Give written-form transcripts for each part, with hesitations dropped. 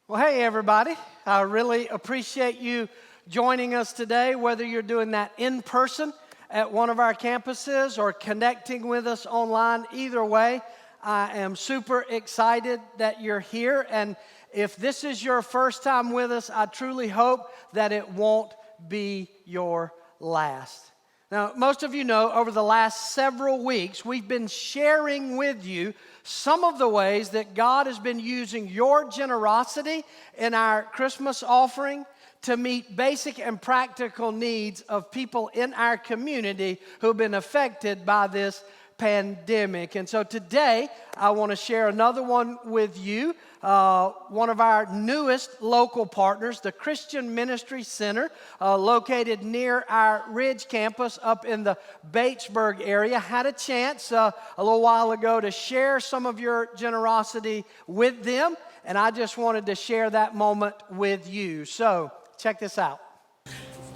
Well, hey, everybody. I really appreciate you joining us today, whether you're doing that in person at one of our campuses or connecting with us online. Either way, I am super excited that you're here. And if this is your first time with us, I truly hope that it won't be your last. Now, most of you know, over the last several weeks, we've been sharing with you some of the ways that God has been using your generosity in our Christmas offering to meet basic and practical needs of people in our community who've been affected by this pandemic. And so today, I want to share another one with you. One of our newest local partners, the Christian Ministry Center, located near our Ridge campus up in the Batesburg area, had a chance a little while ago to share some of your generosity with them, and I just wanted to share that moment with you. So, check this out.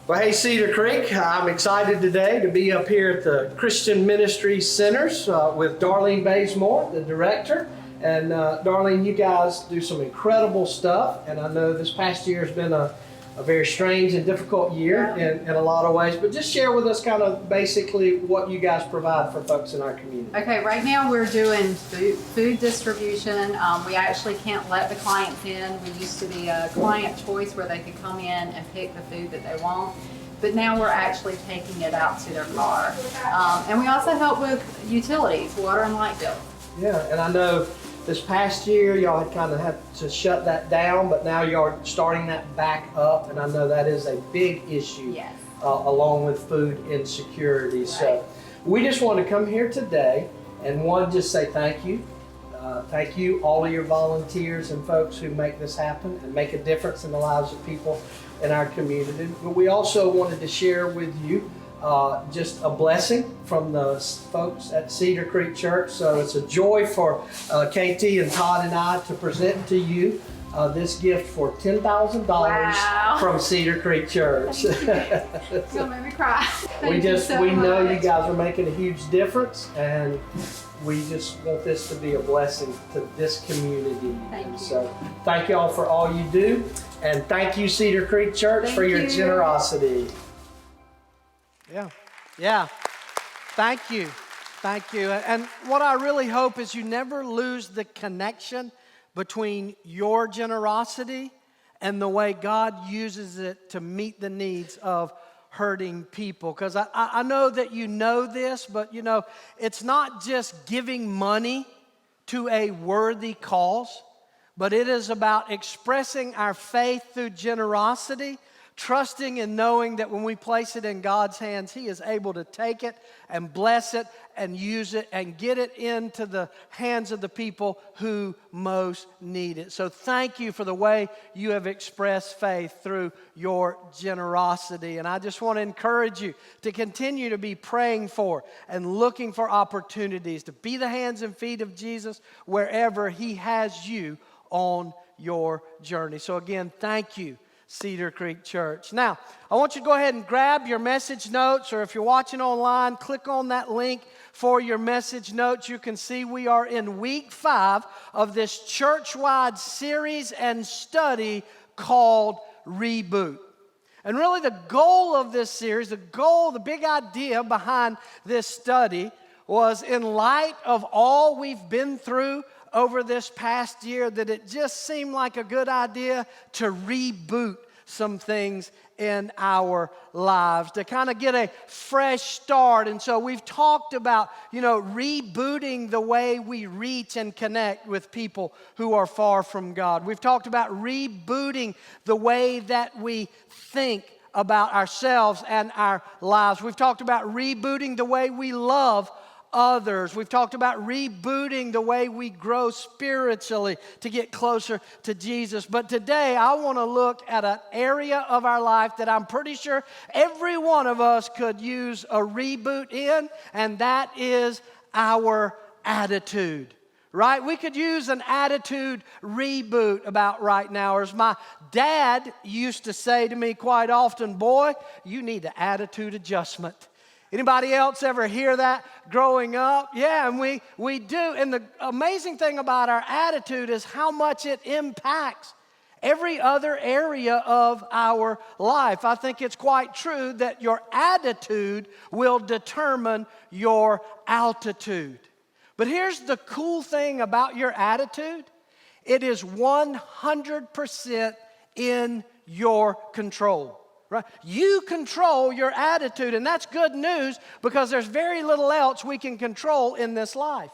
Well, hey, Cedar Creek, I'm excited today to be up here at the Christian Ministry Centers with Darlene Bazemore, the director. And Darlene, you guys do some incredible stuff, and I know this past year has been a very strange and difficult year in a lot of ways, but just share with us kind of basically what you guys provide for folks in our community. Okay, right now we're doing food distribution. We actually can't let the clients in. We used to be a client choice where they could come in and pick the food that they want, but now we're actually taking it out to their car. And we also help with utilities, water and light bills. Yeah, and I know this past year, y'all had kind of had to shut that down, but now y'all are starting that back up, and I know that is a big issue, yes. Along with food insecurity. Right. So we just want to come here today and just say thank you. Thank you, all of your volunteers and folks who make this happen and make a difference in the lives of people in our community. But we also wanted to share with you just a blessing from the folks at Cedar Creek Church. So it's a joy for KT and Todd and I to present to you this gift for $10,000 wow. from Cedar Creek Church. You'll make me cry. We know you guys are making a huge difference, and we just want this to be a blessing to this community. Thank you. So thank y'all for all you do, and thank you, Cedar Creek Church, for your generosity. Yeah. Thank you. And what I really hope is you never lose the connection between your generosity and the way God uses it to meet the needs of hurting people. Because I know that you know this, but it's not just giving money to a worthy cause, but it is about expressing our faith through generosity, trusting and knowing that when we place it in God's hands, He is able to take it and bless it and use it and get it into the hands of the people who most need it. So thank you for the way you have expressed faith through your generosity. And I just want to encourage you to continue to be praying for and looking for opportunities to be the hands and feet of Jesus wherever He has you on your journey. So again, thank you, Cedar Creek Church. Now, I want you to go ahead and grab your message notes, or if you're watching online, click on that link for your message notes. You can see we are in week 5 of this church-wide series and study called ReBoot. And really the goal of this series, the big idea behind this study was, in light of all we've been through over this past year, that it just seemed like a good idea to reboot some things in our lives, to kind of get a fresh start. And so we've talked about, rebooting the way we reach and connect with people who are far from God. We've talked about rebooting the way that we think about ourselves and our lives. We've talked about rebooting the way we love others. We've talked about rebooting the way we grow spiritually to get closer to Jesus. But today I want to look at an area of our life that I'm pretty sure every one of us could use a reboot in, and that is our attitude. Right? We could use an attitude reboot about right now. Or as my dad used to say to me quite often, boy, you need an attitude adjustment. Anybody else ever hear that growing up? Yeah, and we do. And the amazing thing about our attitude is how much it impacts every other area of our life. I think it's quite true that your attitude will determine your altitude. But here's the cool thing about your attitude. It is 100% in your control. Right? You control your attitude, and that's good news because there's very little else we can control in this life.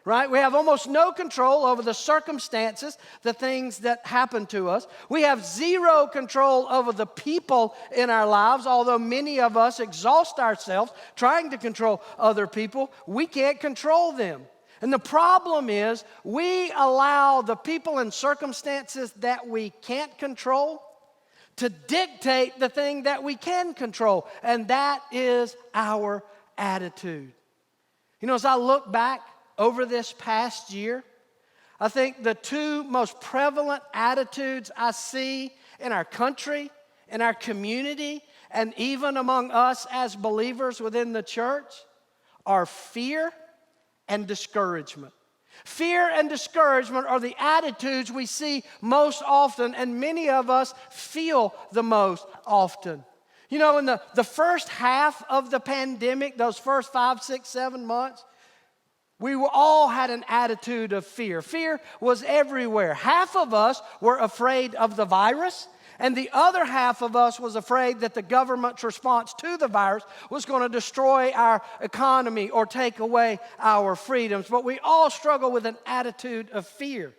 Right? We have almost no control over the circumstances, the things that happen to us. We have zero control over the people in our lives, although many of us exhaust ourselves trying to control other people. We can't control them. And the problem is we allow the people and circumstances that we can't control to dictate the thing that we can control, and that is our attitude. You know, as I look back over this past year, I think the two most prevalent attitudes I see in our country, in our community, and even among us as believers within the church are fear and discouragement. Fear and discouragement are the attitudes we see most often, and many of us feel the most often. You know, in the first half of the pandemic, those first 5, 6, 7 months, we all had an attitude of fear. Fear was everywhere. Half of us were afraid of the virus, and the other half of us was afraid that the government's response to the virus was going to destroy our economy or take away our freedoms. But we all struggle with an attitude of fear.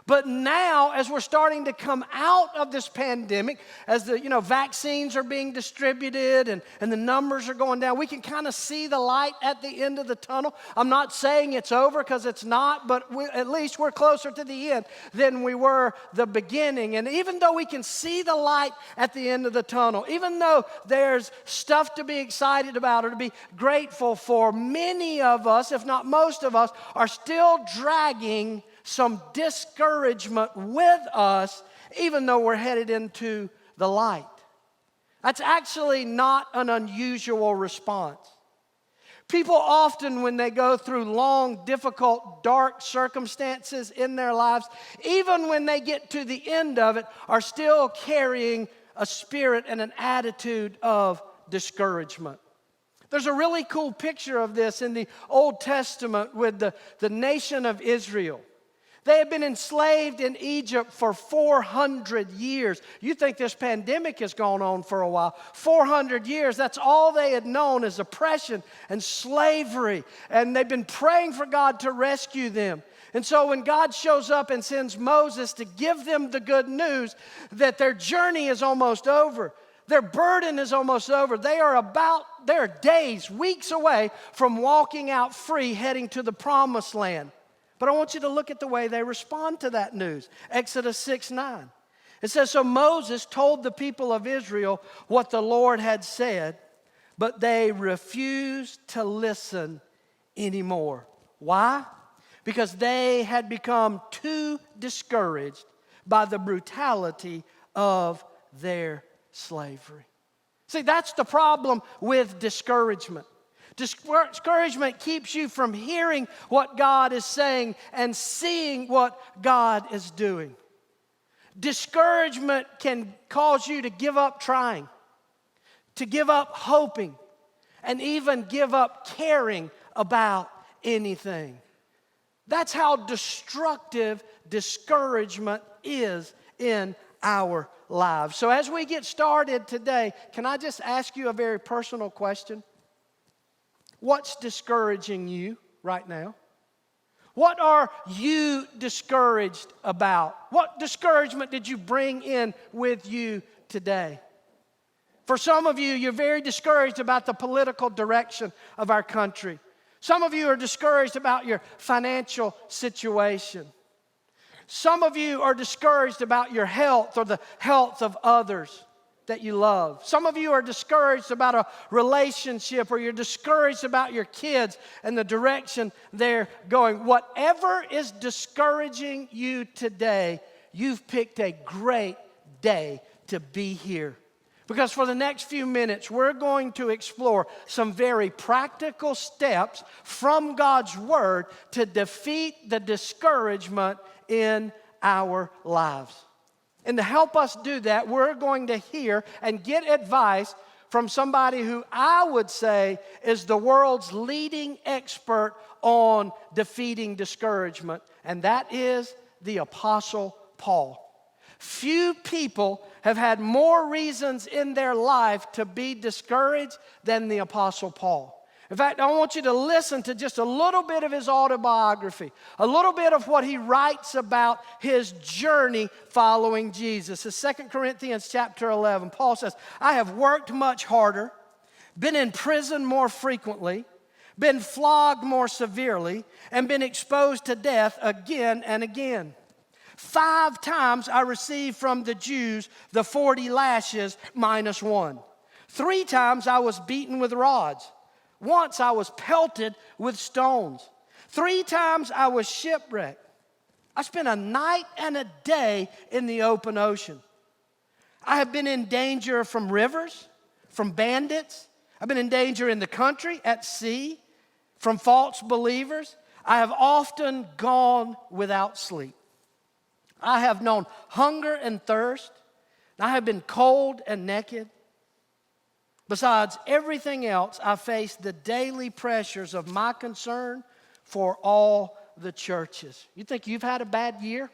But now, as we're starting to come out of this pandemic, as the vaccines are being distributed and the numbers are going down, we can kind of see the light at the end of the tunnel. I'm not saying it's over because it's not, but at least we're closer to the end than we were the beginning. And even though we can see the light at the end of the tunnel, even though there's stuff to be excited about or to be grateful for, many of us, if not most of us, are still dragging some discouragement with us, even though we're headed into the light. That's actually not an unusual response. People often, when they go through long, difficult, dark circumstances in their lives, even when they get to the end of it, are still carrying a spirit and an attitude of discouragement. There's a really cool picture of this in the Old Testament with the nation of Israel. They had been enslaved in Egypt for 400 years. You think this pandemic has gone on for a while. 400 years, that's all they had known is oppression and slavery. And they've been praying for God to rescue them. And so when God shows up and sends Moses to give them the good news that their journey is almost over, their burden is almost over, they're days, weeks away from walking out free, heading to the promised land. But I want you to look at the way they respond to that news. Exodus 6:9. It says, so Moses told the people of Israel what the Lord had said, but they refused to listen anymore. Why? Because they had become too discouraged by the brutality of their slavery. See, that's the problem with discouragement. Discouragement keeps you from hearing what God is saying and seeing what God is doing. Discouragement can cause you to give up trying, to give up hoping, and even give up caring about anything. That's how destructive discouragement is in our lives. So as we get started today, can I just ask you a very personal question? What's discouraging you right now? What are you discouraged about? What discouragement did you bring in with you today? For some of you, you're very discouraged about the political direction of our country. Some of you are discouraged about your financial situation. Some of you are discouraged about your health or the health of others that you love. Some of you are discouraged about a relationship, or you're discouraged about your kids and the direction they're going. Whatever is discouraging you today, you've picked a great day to be here. Because for the next few minutes, we're going to explore some very practical steps from God's Word to defeat the discouragement in our lives. And to help us do that, we're going to hear and get advice from somebody who I would say is the world's leading expert on defeating discouragement, and that is the Apostle Paul. Few people have had more reasons in their life to be discouraged than the Apostle Paul. In fact, I want you to listen to just a little bit of his autobiography, a little bit of what he writes about his journey following Jesus. It's 2 Corinthians chapter 11. Paul says, I have worked much harder, been in prison more frequently, been flogged more severely, and been exposed to death again and again. 5 times I received from the Jews the 40 lashes minus 1. 3 times I was beaten with rods. Once I was pelted with stones. 3 times I was shipwrecked. I spent a night and a day in the open ocean. I have been in danger from rivers, from bandits. I've been in danger in the country, at sea, from false believers. I have often gone without sleep. I have known hunger and thirst. I have been cold and naked. Besides everything else, I face the daily pressures of my concern for all the churches. You think you've had a bad year?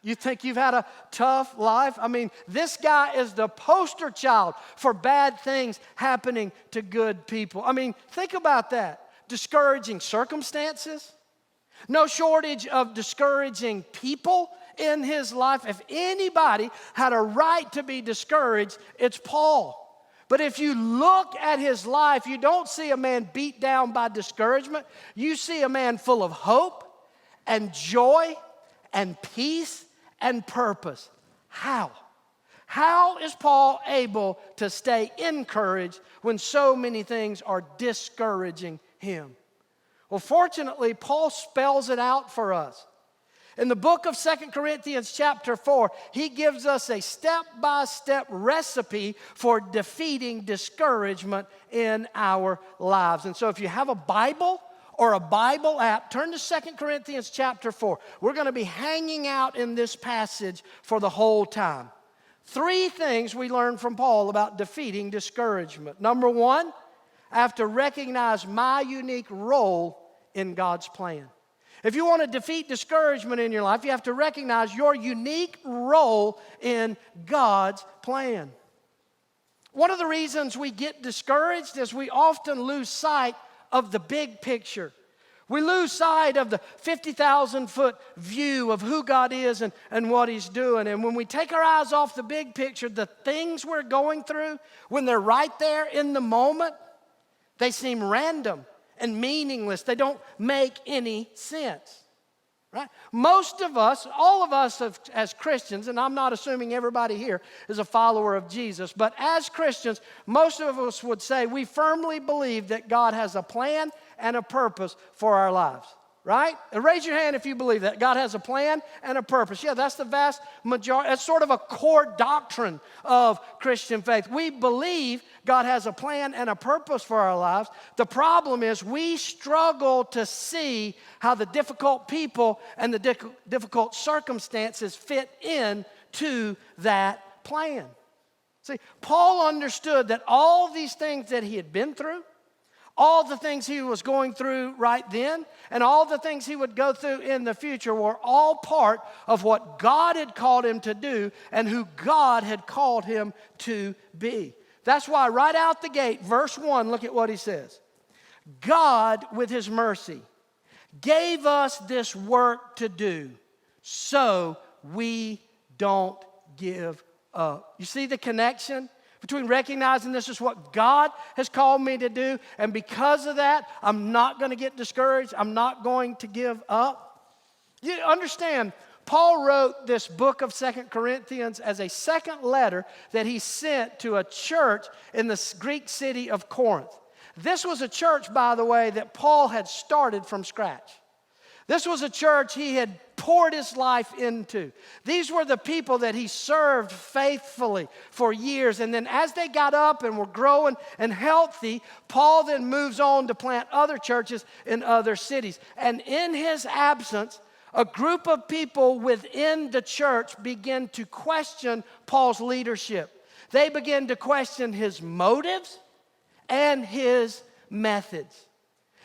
You think you've had a tough life? I mean, this guy is the poster child for bad things happening to good people. I mean, think about that. Discouraging circumstances. No shortage of discouraging people in his life. If anybody had a right to be discouraged, it's Paul. But if you look at his life, you don't see a man beat down by discouragement. You see a man full of hope and joy and peace and purpose. How? How is Paul able to stay encouraged when so many things are discouraging him? Well, fortunately, Paul spells it out for us. In the book of 2 Corinthians chapter 4, he gives us a step-by-step recipe for defeating discouragement in our lives. And so if you have a Bible or a Bible app, turn to 2 Corinthians chapter 4. We're going to be hanging out in this passage for the whole time. 3 things we learn from Paul about defeating discouragement. Number 1, I have to recognize my unique role in God's plan. If you want to defeat discouragement in your life, you have to recognize your unique role in God's plan. One of the reasons we get discouraged is we often lose sight of the big picture. We lose sight of the 50,000-foot view of who God is and what He's doing. And when we take our eyes off the big picture, the things we're going through, when they're right there in the moment, they seem random and meaningless. They don't make any sense, right? Most of us, all of us as Christians, and I'm not assuming everybody here is a follower of Jesus, but as Christians, most of us would say we firmly believe that God has a plan and a purpose for our lives, right? And raise your hand if you believe that. God has a plan and a purpose. Yeah, that's the vast majority. That's sort of a core doctrine of Christian faith. We believe God has a plan and a purpose for our lives. The problem is we struggle to see how the difficult people and the difficult circumstances fit into that plan. See, Paul understood that all these things that he had been through, all the things he was going through right then, and all the things he would go through in the future were all part of what God had called him to do and who God had called him to be. That's why right out the gate, verse 1, look at what he says. God, with His mercy, gave us this work to do so we don't give up. You see the connection between recognizing this is what God has called me to do, and because of that, I'm not going to get discouraged. I'm not going to give up. You understand, Paul wrote this book of 2 Corinthians as a second letter that he sent to a church in the Greek city of Corinth. This was a church, by the way, that Paul had started from scratch. This was a church he had poured his life into. These were the people that he served faithfully for years. And then as they got up and were growing and healthy, Paul then moves on to plant other churches in other cities. And in his absence, a group of people within the church began to question Paul's leadership. They began to question his motives and his methods.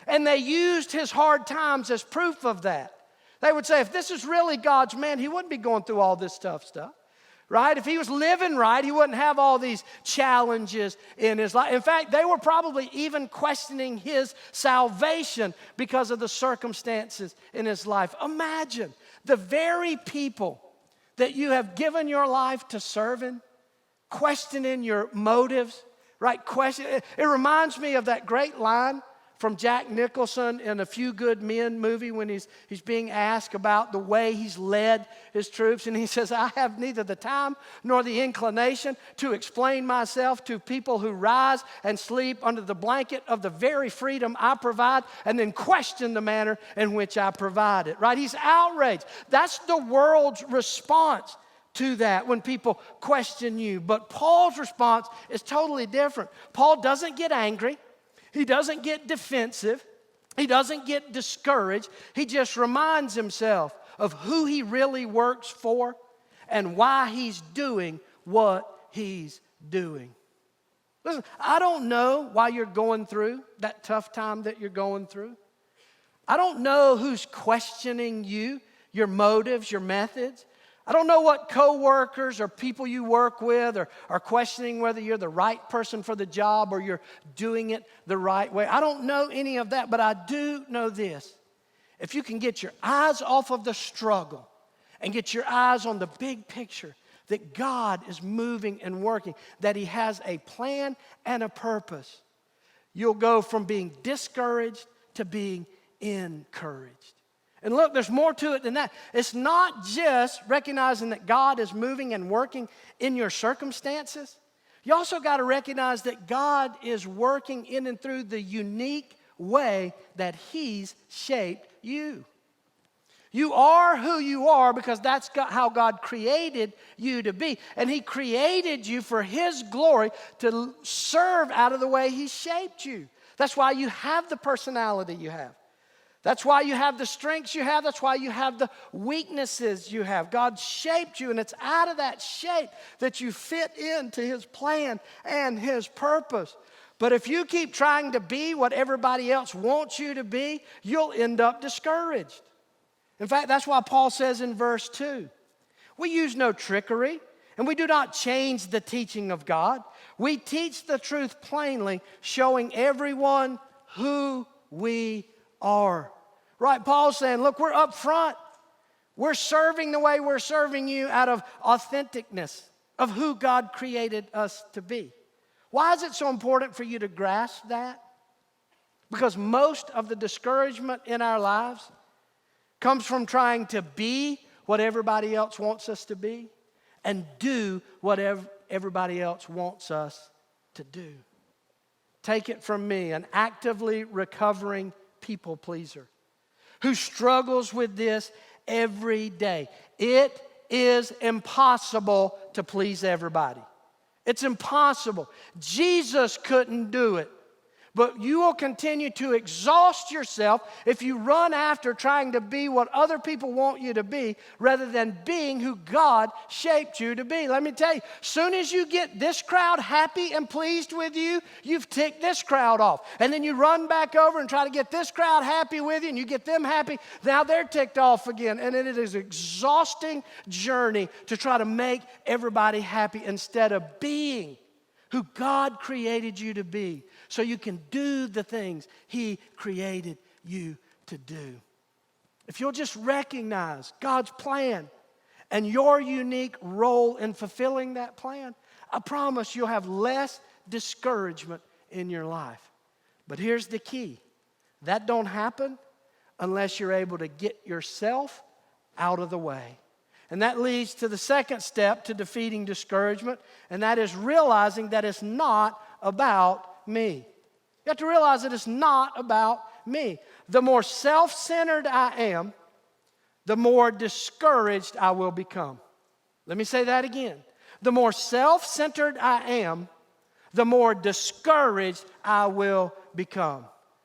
And they used his hard times as proof of that. They would say, if this is really God's man, he wouldn't be going through all this tough stuff, right? If he was living right, he wouldn't have all these challenges in his life. In fact, they were probably even questioning his salvation because of the circumstances in his life. Imagine the very people that you have given your life to serving, questioning your motives, right? It reminds me of that great line from Jack Nicholson in A Few Good Men movie when he's being asked about the way he's led his troops. And he says, I have neither the time nor the inclination to explain myself to people who rise and sleep under the blanket of the very freedom I provide and then question the manner in which I provide it, right? He's outraged. That's the world's response to that when people question you. But Paul's response is totally different. Paul doesn't get angry. He doesn't get defensive. He doesn't get discouraged. He just reminds himself of who he really works for and why he's doing what he's doing. Listen, I don't know why you're going through that tough time that you're going through. I don't know who's questioning you, your motives, your methods. I don't know what coworkers or people you work with are questioning whether you're the right person for the job or you're doing it the right way. I don't know any of that, but I do know this. If you can get your eyes off of the struggle and get your eyes on the big picture, that God is moving and working, that He has a plan and a purpose, you'll go from being discouraged to being encouraged. And look, there's more to it than that. It's not just recognizing that God is moving and working in your circumstances. You also got to recognize that God is working in and through the unique way that He's shaped you. You are who you are because that's how God created you to be. And He created you for His glory to serve out of the way He shaped you. That's why you have the personality you have. That's why you have the strengths you have. That's why you have the weaknesses you have. God shaped you, and it's out of that shape that you fit into His plan and His purpose. But if you keep trying to be what everybody else wants you to be, you'll end up discouraged. In fact, that's why Paul says in verse 2, we use no trickery, and we do not change the teaching of God. We teach the truth plainly, showing everyone who we are. Right, Paul's saying, look, we're up front. We're serving the way we're serving you out of authenticness of who God created us to be. Why is it so important for you to grasp that? Because most of the discouragement in our lives comes from trying to be what everybody else wants us to be and do whatever everybody else wants us to do. Take it from me, an actively recovering people pleaser who struggles with this every day. It is impossible to please everybody. It's impossible. Jesus couldn't do it. But you will continue to exhaust yourself if you run after trying to be what other people want you to be rather than being who God shaped you to be. Let me tell you, soon as you get this crowd happy and pleased with you, you've ticked this crowd off. And then you run back over and try to get this crowd happy with you and you get them happy. Now they're ticked off again. And it is an exhausting journey to try to make everybody happy instead of being who God created you to be, so you can do the things He created you to do. If you'll just recognize God's plan and your unique role in fulfilling that plan, I promise you'll have less discouragement in your life. But here's the key. That don't happen unless you're able to get yourself out of the way. And that leads to the second step to defeating discouragement, and that is realizing that it's not about me. You have to realize that it's not about me. The more self-centered I am, the more discouraged I will become. Let me say that again. The more self-centered I am, the more discouraged I will become.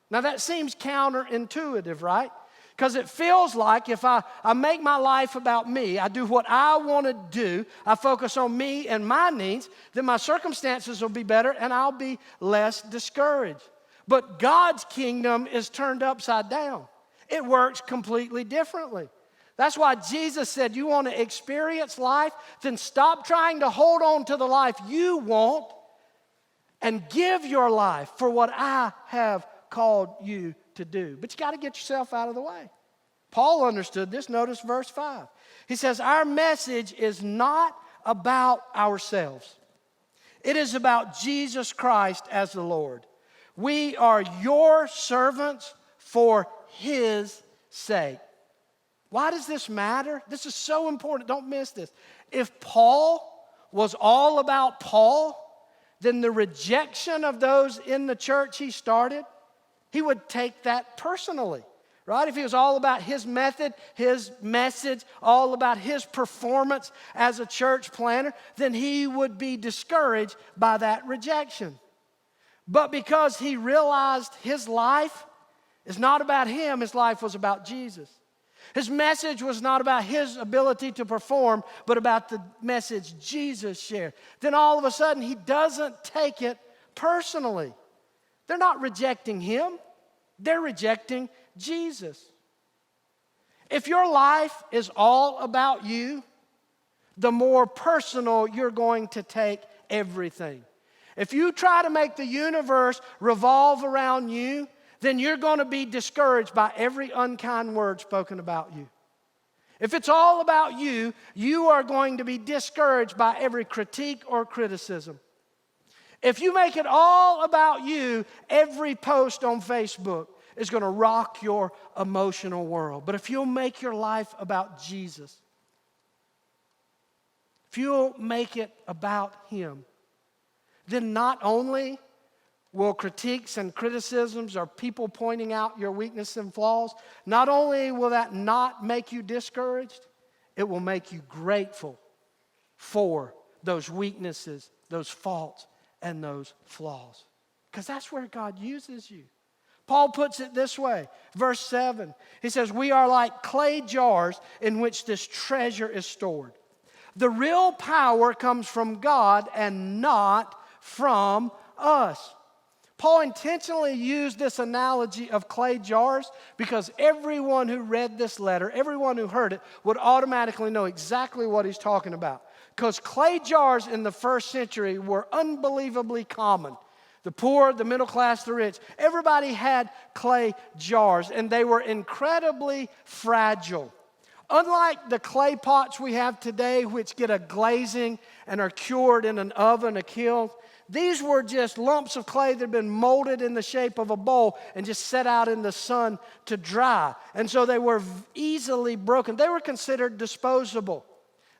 Now that seems counterintuitive, right? Because it feels like if I make my life about me, I do what I want to do, I focus on me and my needs, then my circumstances will be better and I'll be less discouraged. But God's kingdom is turned upside down. It works completely differently. That's why Jesus said, you want to experience life? Then stop trying to hold on to the life you want and give your life for what I have called you to do. But you got to get yourself out of the way. Paul understood this. Notice verse 5. He says, our message is not about ourselves. It is about Jesus Christ as the Lord. We are your servants for His sake. Why does this matter? This is so important. Don't miss this. If Paul was all about Paul, then the rejection of those in the church he started, he would take that personally, right? If he was all about his method, his message, all about his performance as a church planner, then he would be discouraged by that rejection. But because he realized his life is not about him, his life was about Jesus. His message was not about his ability to perform, but about the message Jesus shared. Then all of a sudden, he doesn't take it personally. They're not rejecting him. They're rejecting Jesus. If your life is all about you, the more personal you're going to take everything. If you try to make the universe revolve around you, then you're going to be discouraged by every unkind word spoken about you. If it's all about you, you are going to be discouraged by every critique or criticism. If you make it all about you, every post on Facebook is going to rock your emotional world. But if you'll make your life about Jesus, if you'll make it about Him, then not only will critiques and criticisms or people pointing out your weaknesses and flaws, not only will that not make you discouraged, it will make you grateful for those weaknesses, those faults, and those flaws. Because that's where God uses you. Paul puts it this way, verse 7. He says, we are like clay jars in which this treasure is stored. The real power comes from God and not from us. Paul intentionally used this analogy of clay jars because everyone who read this letter, everyone who heard it, would automatically know exactly what he's talking about. Because clay jars in the first century were unbelievably common. The poor, the middle class, the rich, everybody had clay jars, and they were incredibly fragile. Unlike the clay pots we have today, which get a glazing and are cured in an oven, a kiln, these were just lumps of clay that had been molded in the shape of a bowl and just set out in the sun to dry. And so they were easily broken. They were considered disposable.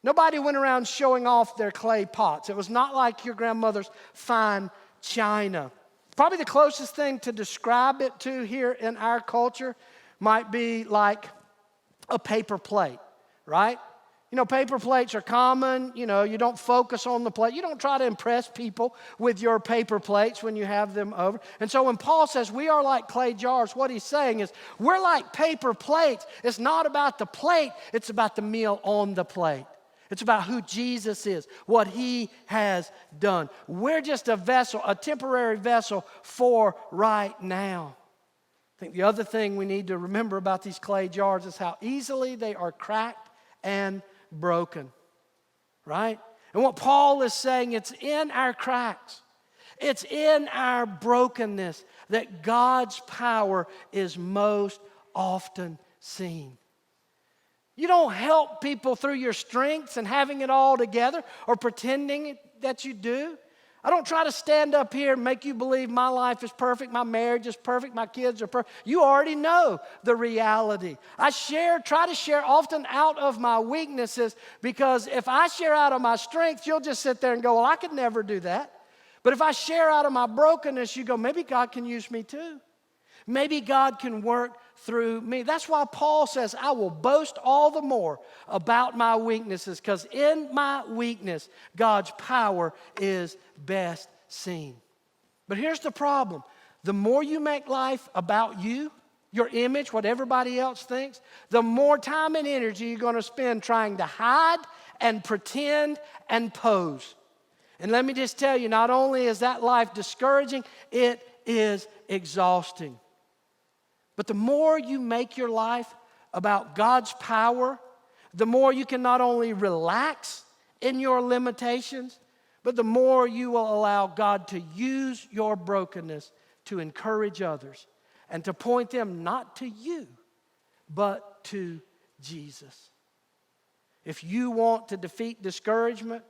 Nobody went around showing off their clay pots. It was not like your grandmother's fine china. Probably the closest thing to describe it to here in our culture might be like a paper plate, right? You know, paper plates are common. You know, you don't focus on the plate. You don't try to impress people with your paper plates when you have them over. And so when Paul says we are like clay jars, what he's saying is we're like paper plates. It's not about the plate. It's about the meal on the plate. It's about who Jesus is, what He has done. We're just a vessel, a temporary vessel for right now. I think the other thing we need to remember about these clay jars is how easily they are cracked and broken, right? And what Paul is saying, it's in our cracks, it's in our brokenness that God's power is most often seen. You don't help people through your strengths and having it all together or pretending that you do. I don't try to stand up here and make you believe my life is perfect, my marriage is perfect, my kids are perfect. You already know the reality. I try to share often out of my weaknesses, because if I share out of my strengths, you'll just sit there and go, well, I could never do that. But if I share out of my brokenness, you go, maybe God can use me too. Maybe God can work through me. That's why Paul says, I will boast all the more about my weaknesses, because in my weakness, God's power is best seen. But here's the problem. The more you make life about you, your image, what everybody else thinks, the more time and energy you're going to spend trying to hide and pretend and pose. And let me just tell you, not only is that life discouraging, it is exhausting. But the more you make your life about God's power, the more you can not only relax in your limitations, but the more you will allow God to use your brokenness to encourage others and to point them not to you, but to Jesus. If you want to defeat discouragement,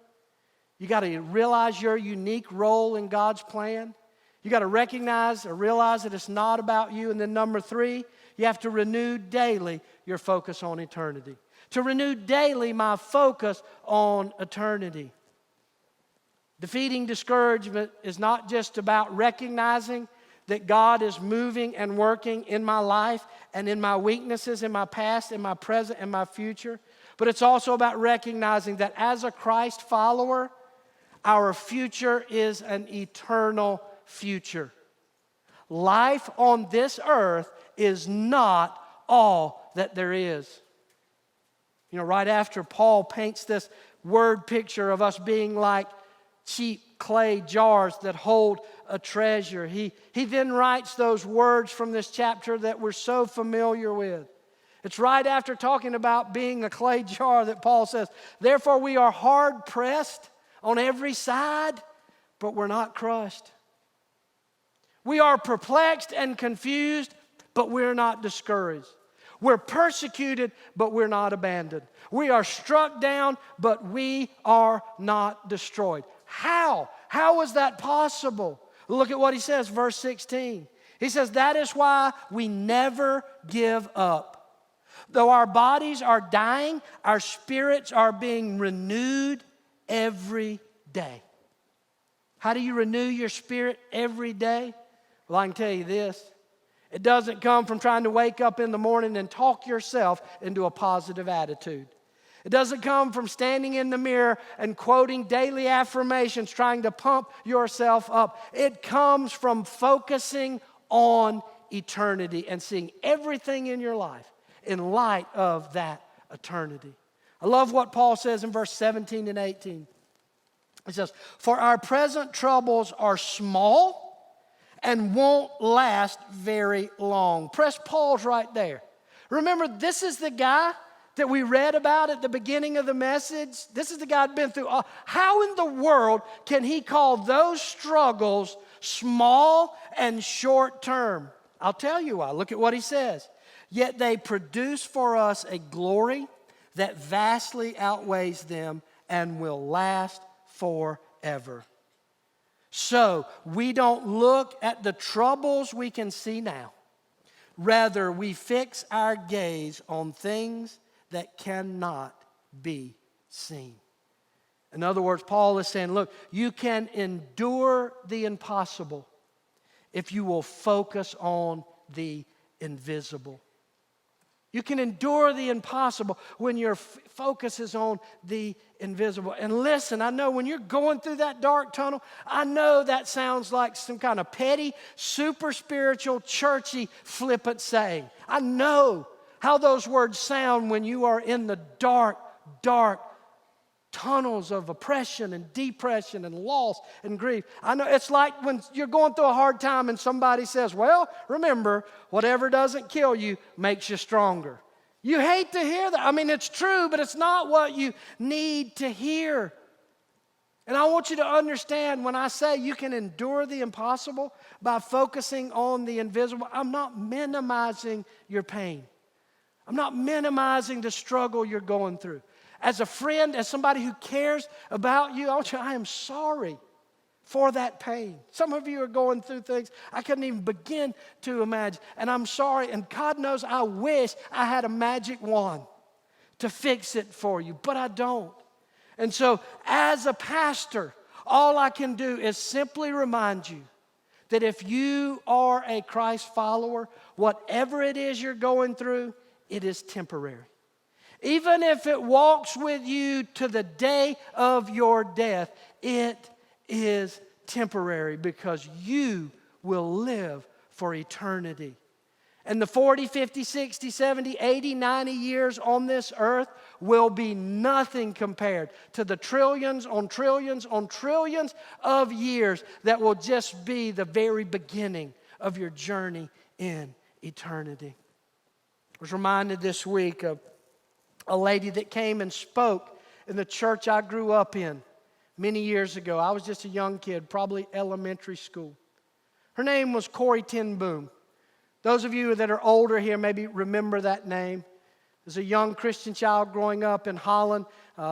you got to realize your unique role in God's plan. You got to recognize or realize that it's not about you. And then number 3, you have to renew daily your focus on eternity. To renew daily my focus on eternity. Defeating discouragement is not just about recognizing that God is moving and working in my life and in my weaknesses, in my past, in my present, and my future. But it's also about recognizing that as a Christ follower, our future is an eternal future. Life on this earth is not all that there is. You know, right after Paul paints this word picture of us being like cheap clay jars that hold a treasure, he then writes those words from this chapter that we're so familiar with. It's right after talking about being a clay jar that Paul says, therefore we are hard pressed on every side, but we're not crushed. We are perplexed and confused, but we're not discouraged. We're persecuted, but we're not abandoned. We are struck down, but we are not destroyed. How? How is that possible? Look at what he says, verse 16. He says, that is why we never give up. Though our bodies are dying, our spirits are being renewed every day. How do you renew your spirit every day? Well, I can tell you this. It doesn't come from trying to wake up in the morning and talk yourself into a positive attitude. It doesn't come from standing in the mirror and quoting daily affirmations, trying to pump yourself up. It comes from focusing on eternity and seeing everything in your life in light of that eternity. I love what Paul says in verse 17 and 18. He says, for our present troubles are small and won't last very long. Press pause right there. Remember, this is the guy that we read about at the beginning of the message. This is the guy who'd been through all. How in the world can he call those struggles small and short term? I'll tell you why. Look at what he says. Yet they produce for us a glory that vastly outweighs them and will last forever. So we don't look at the troubles we can see now. Rather, we fix our gaze on things that cannot be seen. In other words, Paul is saying, look, you can endure the impossible if you will focus on the invisible. You can endure the impossible when your focus is on the invisible. And listen, I know when you're going through that dark tunnel, I know that sounds like some kind of petty, super spiritual, churchy, flippant saying. I know how those words sound when you are in the dark, dark tunnels of oppression and depression and loss and grief. I know it's like when you're going through a hard time and somebody says, well, remember, whatever doesn't kill you makes you stronger. You hate to hear that. I mean, it's true, but it's not what you need to hear. And I want you to understand when I say you can endure the impossible by focusing on the invisible, I'm not minimizing your pain. I'm not minimizing the struggle you're going through. As a friend, as somebody who cares about you, I am sorry for that pain. Some of you are going through things I couldn't even begin to imagine. And I'm sorry, and God knows I wish I had a magic wand to fix it for you, but I don't. And so as a pastor, all I can do is simply remind you that if you are a Christ follower, whatever it is you're going through, it is temporary. Even if it walks with you to the day of your death, it is temporary because you will live for eternity. And the 40, 50, 60, 70, 80, 90 years on this earth will be nothing compared to the trillions on trillions on trillions of years that will just be the very beginning of your journey in eternity. I was reminded this week of a lady that came and spoke in the church I grew up in many years ago. I was just a young kid, probably elementary school. Her name was Corrie ten Boom. Those of you that are older here maybe remember that name. As a young Christian child growing up in Holland,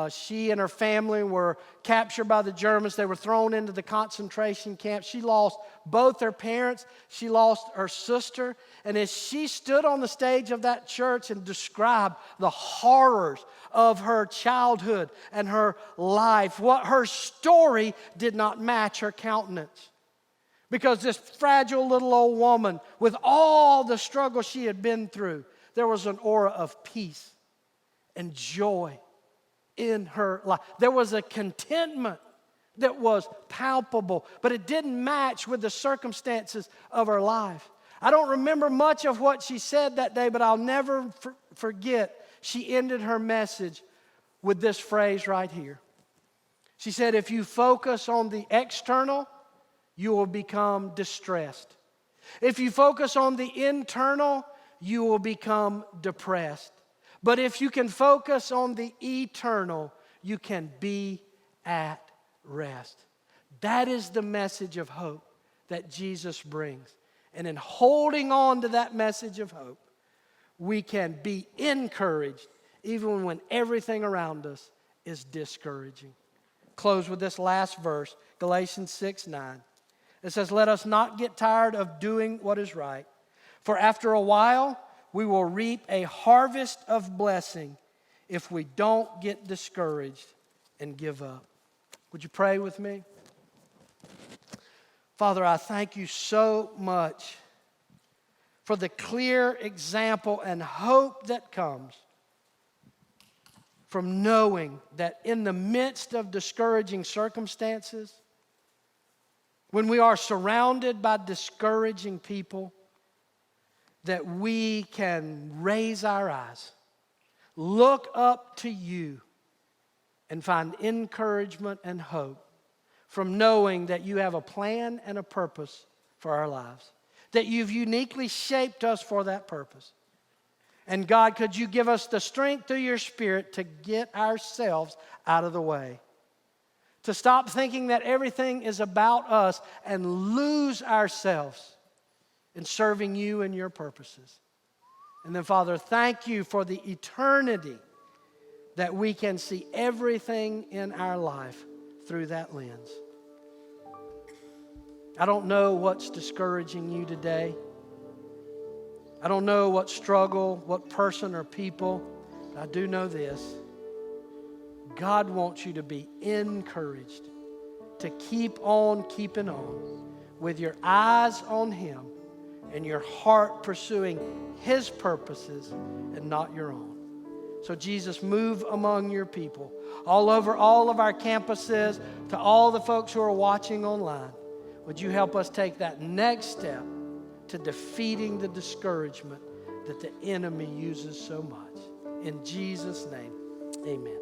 she and her family were captured by the Germans. They were thrown into the concentration camp. She lost both her parents. She lost her sister. And as she stood on the stage of that church and described the horrors of her childhood and her life, what her story did not match her countenance. Because this fragile little old woman, with all the struggle she had been through, there was an aura of peace and joy in her life. There was a contentment that was palpable, but it didn't match with the circumstances of her life. I don't remember much of what she said that day, but I'll never forget. She ended her message with this phrase right here. She said, if you focus on the external, you will become distressed. If you focus on the internal, you will become depressed. But if you can focus on the eternal, you can be at rest. That is the message of hope that Jesus brings. And in holding on to that message of hope, we can be encouraged even when everything around us is discouraging. Close with this last verse, Galatians 6:9. It says, let us not get tired of doing what is right, for after a while we will reap a harvest of blessing if we don't get discouraged and give up. Would you pray with me? Father, I thank you so much for the clear example and hope that comes from knowing that in the midst of discouraging circumstances, when we are surrounded by discouraging people, that we can raise our eyes, look up to you, and find encouragement and hope from knowing that you have a plan and a purpose for our lives, that you've uniquely shaped us for that purpose. And God, could you give us the strength through your Spirit to get ourselves out of the way, to stop thinking that everything is about us and lose ourselves in serving you and your purposes. And then, Father, thank you for the eternity that we can see everything in our life through that lens. I don't know what's discouraging you today. I don't know what struggle, what person or people, but I do know this. God wants you to be encouraged, to keep on keeping on with your eyes on Him and your heart pursuing His purposes and not your own. So Jesus, move among your people, all over all of our campuses, to all the folks who are watching online. Would you help us take that next step to defeating the discouragement that the enemy uses so much? In Jesus' name, amen.